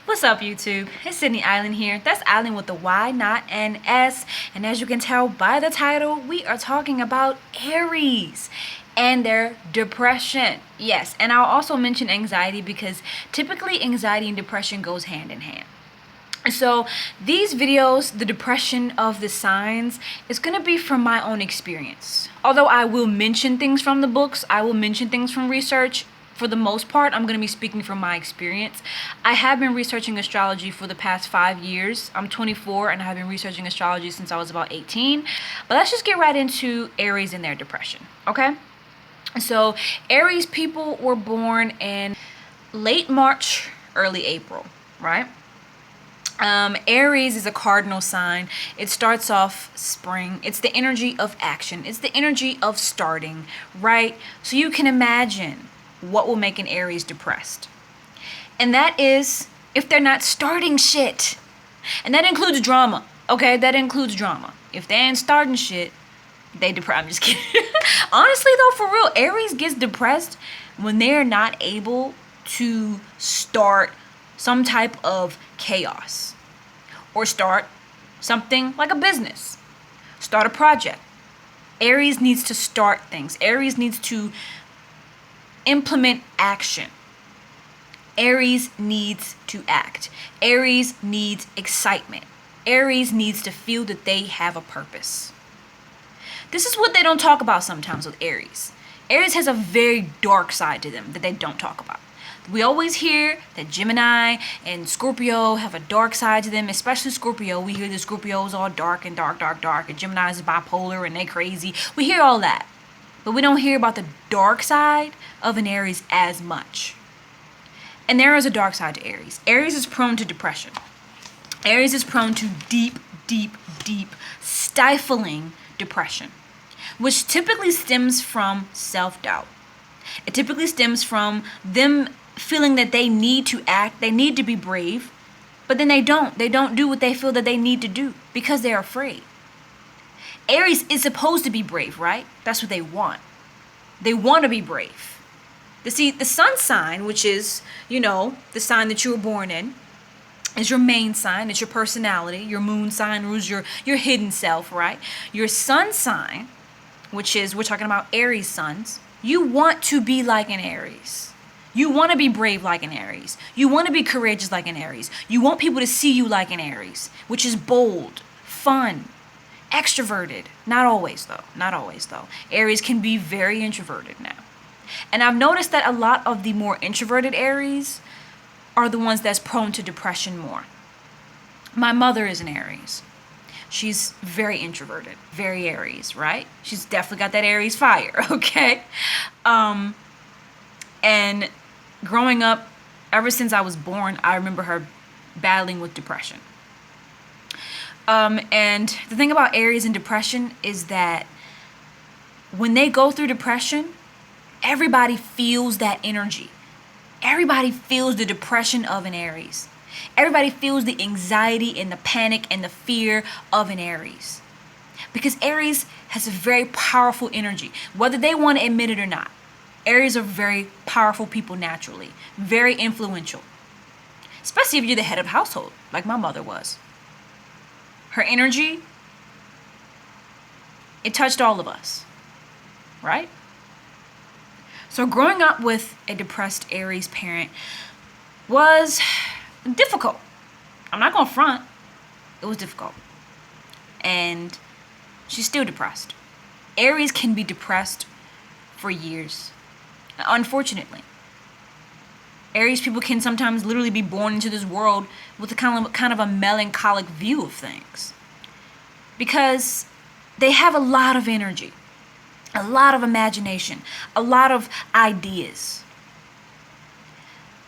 What's up, YouTube? It's Sydney Island here. That's Island with the Y, not an S. And as you can tell by the title, we are talking about Aries and their depression. Yes, and I'll also mention anxiety because typically anxiety and depression goes hand in hand. So these videos, the depression of the signs, is going to be from my own experience. Although I will mention things from the books, I will mention things from research. For the most part, I'm going to be speaking from my experience. I have been researching astrology for the past 5 years. I'm 24 and I have been researching astrology since I was about 18. But let's just get right into Aries and their depression, okay? So Aries people were born in late March, early April, right? Aries is a cardinal sign. It starts off spring. It's the energy of action. It's the energy of starting, right? So you can imagine what will make an Aries depressed. And that is if they're not starting shit. And that includes drama, okay? That includes drama. If they ain't starting shit, they depressed. I'm just kidding. Honestly, though, for real, Aries gets depressed when they're not able to start some type of chaos or start something like a business, start a project. Aries needs to start things. Aries needs to implement action. Aries needs to act. Aries needs excitement. Aries needs to feel that they have a purpose. This is what they don't talk about sometimes with Aries. Aries has a very dark side to them that they don't talk about. We always hear that Gemini and Scorpio have a dark side to them, especially Scorpio. We hear that Scorpio is all dark and dark, and Gemini is bipolar and they crazy. We hear all that. But we don't hear about the dark side of an Aries as much. And there is a dark side to Aries. Aries is prone to depression. Aries is prone to deep, stifling depression, which typically stems from self-doubt. It typically stems from them feeling that they need to act, they need to be brave, but then they don't. They don't do what they feel that they need to do because they're afraid. Aries is supposed to be brave, right? That's what they want. They want to be brave. See, the sun sign, which is, the sign that you were born in, is your main sign. It's your personality. Your moon sign rules your hidden self, right? Your sun sign, which is, we're talking about Aries suns, you want to be like an Aries. You want to be brave like an Aries. You want to be courageous like an Aries. You want people to see you like an Aries, which is bold, fun, extroverted. Not always though. Aries can be very introverted now. And I've noticed that a lot of the more introverted Aries are the ones that's prone to depression more. My mother is an Aries. She's very introverted, very Aries, right? She's definitely got that Aries fire, okay? And growing up, ever since I was born, I remember her battling with depression. And the thing about Aries and depression is that when they go through depression, everybody feels that energy. Everybody feels the depression of an Aries. Everybody feels the anxiety and the panic and the fear of an Aries. Because Aries has a very powerful energy, whether they want to admit it or not. Aries are very powerful people naturally, very influential. Especially if you're the head of the household, like my mother was. Her energy, it touched all of us, right? So growing up with a depressed Aries parent was difficult. I'm not gonna front. It was difficult. And she's still depressed. Aries can be depressed for years. Unfortunately. Aries people can sometimes literally be born into this world with a kind of a melancholic view of things. Because they have a lot of energy, a lot of imagination, a lot of ideas.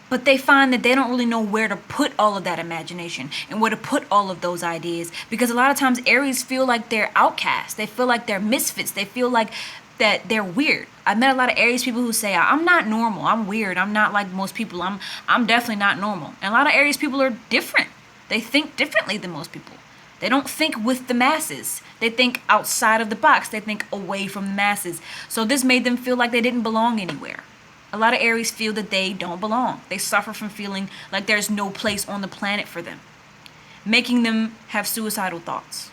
But they find that they don't really know where to put all of that imagination and where to put all of those ideas. Because a lot of times Aries feel like they're outcasts. They feel like they're misfits. They feel like that they're weird. I've met a lot of Aries people who say, I'm not normal. I'm weird. I'm not like most people. I'm definitely not normal. And a lot of Aries people are different. They think differently than most people. They don't think with the masses. They think outside of the box. They think away from the masses. So this made them feel like they didn't belong anywhere. A lot of Aries feel that they don't belong. They suffer from feeling like there's no place on the planet for them, making them have suicidal thoughts.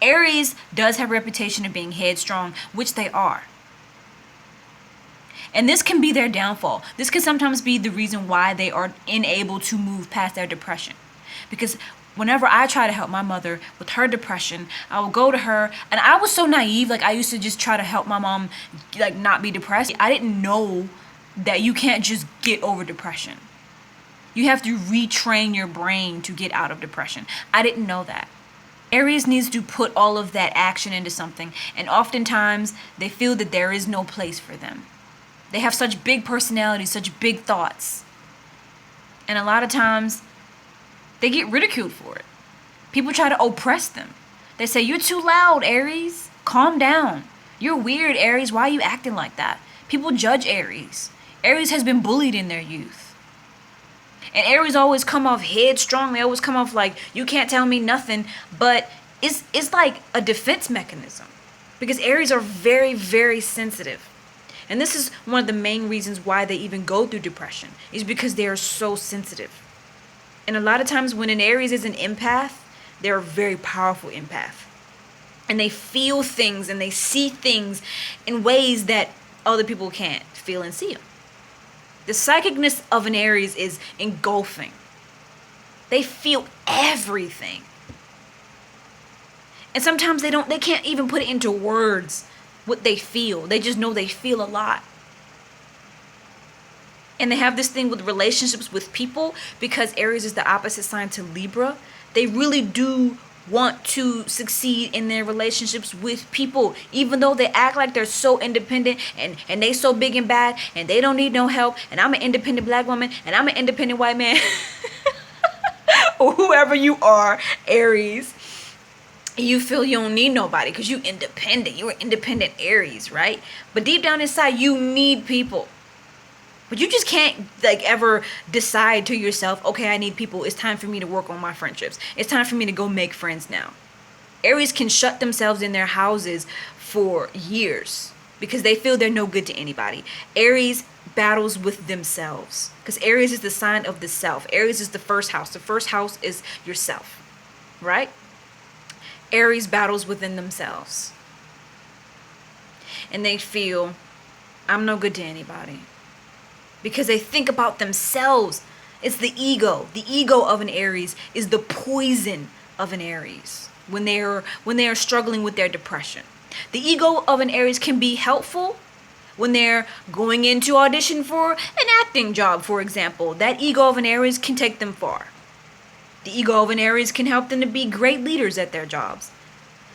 Aries does have a reputation of being headstrong, which they are. And this can be their downfall. This can sometimes be the reason why they are unable to move past their depression. Because whenever I try to help my mother with her depression, I will go to her, and I was so naive. Like, I used to just try to help my mom, like, not be depressed. I didn't know that you can't just get over depression. You have to retrain your brain to get out of depression. I didn't know that. Aries needs to put all of that action into something, and oftentimes they feel that there is no place for them. They have such big personalities, such big thoughts. And a lot of times, they get ridiculed for it. People try to oppress them. They say, "You're too loud, Aries. Calm down. You're weird, Aries. Why are you acting like that?" People judge Aries. Aries has been bullied in their youth. And Aries always come off headstrong. They always come off like, "You can't tell me nothing." But it's like a defense mechanism. Because Aries are very, very sensitive. And this is one of the main reasons why they even go through depression, is because they are so sensitive. And a lot of times when an Aries is an empath, they're a very powerful empath. And they feel things and they see things in ways that other people can't feel and see them. The psychicness of an Aries is engulfing. They feel everything. And sometimes they can't even put it into words what they feel. They just know they feel a lot. And they have this thing with relationships with people, because Aries is the opposite sign to Libra. They really do want to succeed in their relationships with people, even though they act like they're so independent and they so big and bad and they don't need no help, and I'm an independent black woman and I'm an independent white man. Or whoever you are, Aries, you feel you don't need nobody because you're independent. You're an independent Aries, right? But deep down inside, you need people. But you just can't ever decide to yourself, "Okay, I need people. It's time for me to work on my friendships. It's time for me to go make friends now." Aries can shut themselves in their houses for years because they feel they're no good to anybody. Aries battles with themselves because Aries is the sign of the self. Aries is the first house. The first house is yourself, right? Aries battles within themselves. And they feel, "I'm no good to anybody." Because they think about themselves. It's the ego. The ego of an Aries is the poison of an Aries when they are struggling with their depression. The ego of an Aries can be helpful when they're going in to audition for an acting job, for example. That ego of an Aries can take them far. The ego of an Aries can help them to be great leaders at their jobs.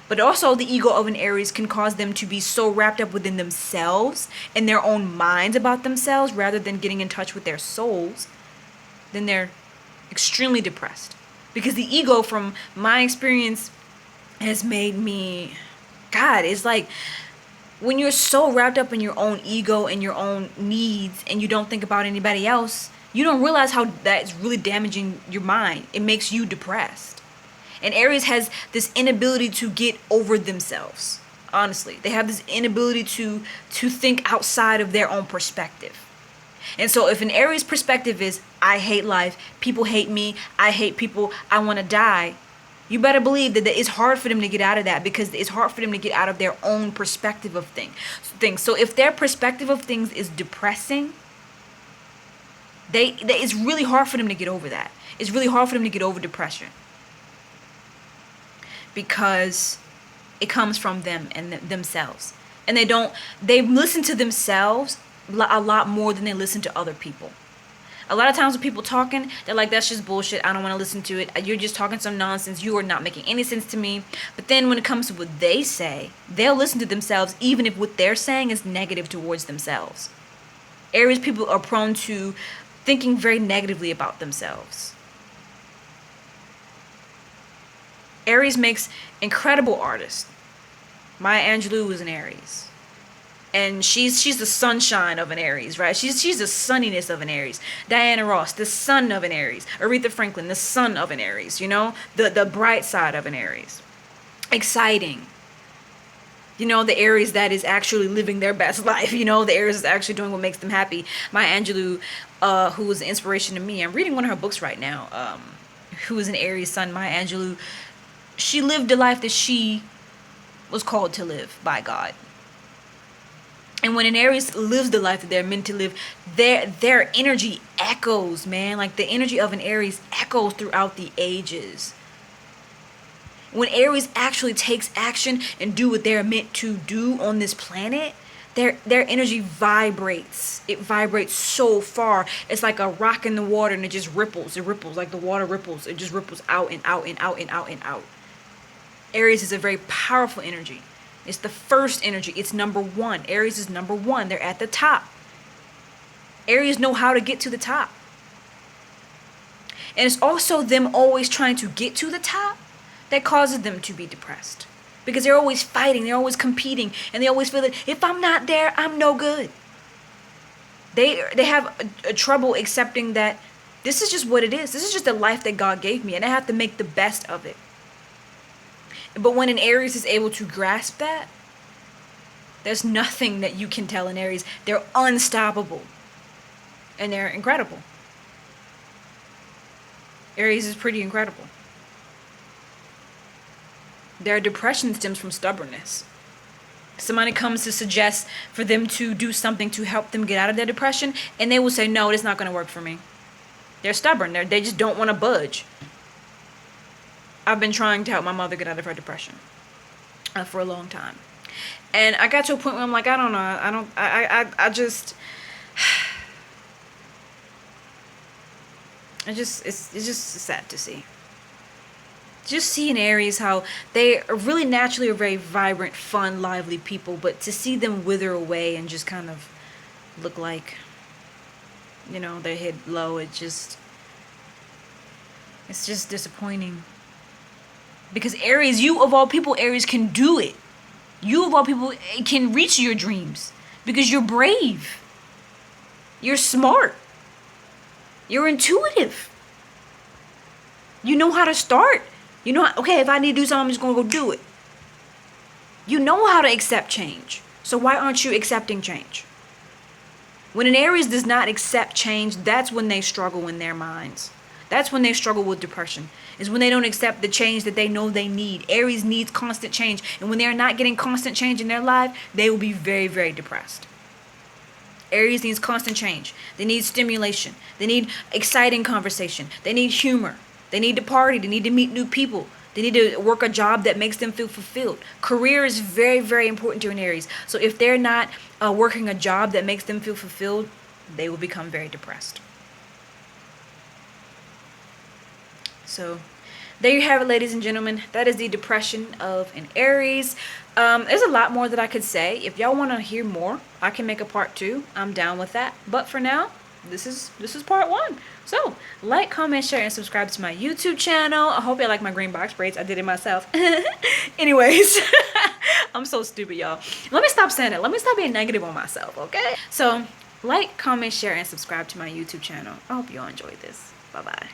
But also the ego of an Aries can cause them to be so wrapped up within themselves and their own minds about themselves, rather than getting in touch with their souls, then they're extremely depressed. Because the ego, from my experience, has made me, God, it's like when you're so wrapped up in your own ego and your own needs and you don't think about anybody else, you don't realize how that's really damaging your mind. It makes you depressed. And Aries has this inability to get over themselves. Honestly, they have this inability to think outside of their own perspective. And so if an Aries perspective is, "I hate life, people hate me, I hate people, I want to die," you better believe that it's hard for them to get out of that, because it's hard for them to get out of their own perspective of things. So if their perspective of things is depressing, it's really hard for them to get over that. It's really hard for them to get over depression, because it comes from them and themselves. And they listen to themselves a lot more than they listen to other people. A lot of times when people talking, they're like, "That's just bullshit. I don't want to listen to it. You're just talking some nonsense. You are not making any sense to me." But then when it comes to what they say, they'll listen to themselves even if what they're saying is negative towards themselves. Aries people are prone to thinking very negatively about themselves. Aries makes incredible artists. Maya Angelou is an Aries. And she's the sunshine of an Aries, right? She's the sunniness of an Aries. Diana Ross, the sun of an Aries. Aretha Franklin, the sun of an Aries, the bright side of an Aries. Exciting. You know, the Aries that is actually living their best life. You know, the Aries is actually doing what makes them happy. Maya Angelou, who was an inspiration to me, I'm reading one of her books right now, who is an Aries sun, Maya Angelou. She lived the life that she was called to live by God. And when an Aries lives the life that they're meant to live, their energy echoes, man. Like the energy of an Aries echoes throughout the ages. When Aries actually takes action and do what they're meant to do on this planet, their energy vibrates. It vibrates so far. It's like a rock in the water, and it just ripples. It ripples like the water ripples. It just ripples out and out and out and out and out. Aries is a very powerful energy. It's the first energy. It's number one. Aries is number one. They're at the top. Aries know how to get to the top. And it's also them always trying to get to the top that causes them to be depressed. Because they're always fighting, they're always competing, and they always feel that if I'm not there, I'm no good. They have a trouble accepting that this is just what it is. This is just the life that God gave me, and I have to make the best of it. But when an Aries is able to grasp that, there's nothing that you can tell an Aries. They're unstoppable. And they're incredible. Aries is pretty incredible. Their depression stems from stubbornness. Somebody comes to suggest for them to do something to help them get out of their depression, and they will say, no, it's not going to work for me. They're stubborn. They just don't want to budge. I've been trying to help my mother get out of her depression for a long time. And I got to a point where I'm like, I don't know. It's just sad to see. Just see in Aries how they are really naturally a very vibrant, fun, lively people, but to see them wither away and just kind of look like, you know, their head low, it's just disappointing. Because Aries, you of all people, Aries, can do it. You of all people can reach your dreams because you're brave. You're smart. You're intuitive. You know how to start. You know, okay, if I need to do something, I'm just going to go do it. You know how to accept change. So why aren't you accepting change? When an Aries does not accept change, that's when they struggle in their minds. That's when they struggle with depression, is when they don't accept the change that they know they need. Aries needs constant change. And when they're not getting constant change in their life, they will be very, very depressed. Aries needs constant change. They need stimulation. They need exciting conversation. They need humor. They need to party. They need to meet new people. They need to work a job that makes them feel fulfilled. Career is very, very important to an Aries. So if they're not working a job that makes them feel fulfilled, they will become very depressed. So there you have it, ladies and gentlemen. That is the depression of an Aries. There's a lot more that I could say. If y'all want to hear more, I can make a part 2. I'm down with that. But for now, this is part 1. So like, comment, share, and subscribe to my YouTube channel. I hope you like my green box braids. I did it myself. Anyways, I'm so stupid, y'all. Let me stop saying it. Let me stop being negative on myself, okay? So like, comment, share, and subscribe to my YouTube channel. I hope you all enjoyed this. Bye-bye.